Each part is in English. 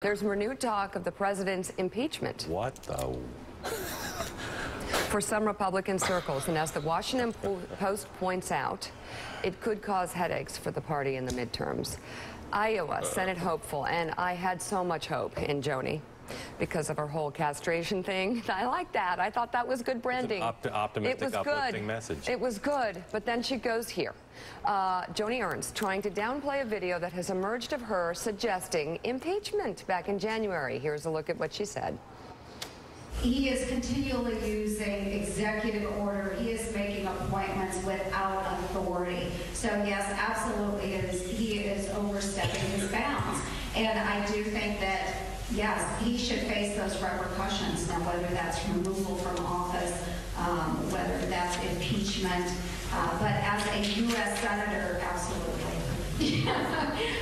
There's renewed talk of the president's impeachment. What the? For some Republican circles, and as the Washington Post points out, it could cause headaches for the party in the midterms. Iowa, Senate hopeful, and I had so much hope in Joni because of her whole castration thing. I like that. I thought that was good branding. Optimistic, uplifting message. It was good, but then she goes here. Joni Ernst trying to downplay a video that has emerged of her suggesting impeachment back in January. Here's a look at what she said. He is continually using executive order. He is making appointments without authority. So yes, absolutely, he is overstepping his bounds. And I do think that, yes, he should face those repercussions. Now, whether that's removal from office, whether that's impeachment, but as a U.S. Senator, absolutely.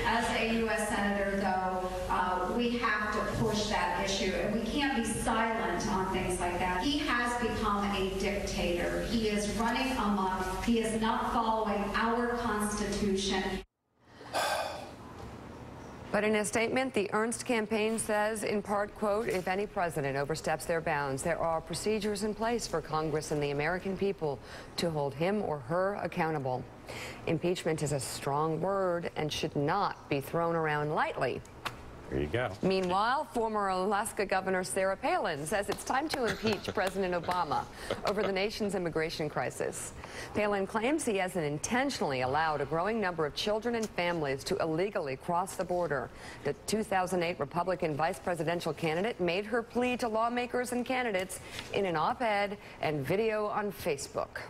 As a U.S. Senator, though, we have to push that issue, and we can't be silent on things like that. He has become a dictator. He is running amok. He is not following our Constitution. But in a statement, the Ernst campaign says, in part, quote, if any president oversteps their bounds, there are procedures in place for Congress and the American people to hold him or her accountable. Impeachment is a strong word and should not be thrown around lightly. There you go. Meanwhile, former Alaska Governor Sarah Palin says it's time to impeach President Obama over the nation's immigration crisis. Palin claims he hasn't intentionally allowed a growing number of children and families to illegally cross the border. The 2008 Republican vice presidential candidate made her plea to lawmakers and candidates in an op-ed and video on Facebook.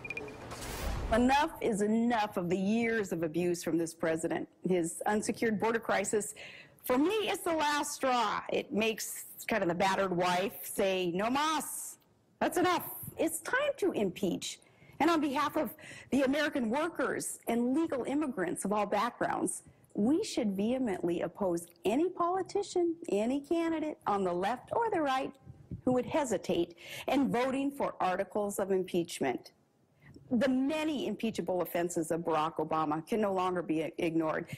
Enough is enough of the years of abuse from this president. His unsecured border crisis, for me, it's the last straw. It makes kind of the battered wife say, no mas, that's enough. It's time to impeach. And on behalf of the American workers and legal immigrants of all backgrounds, we should vehemently oppose any politician, any candidate on the left or the right who would hesitate in voting for articles of impeachment. The many impeachable offenses of Barack Obama can no longer be ignored.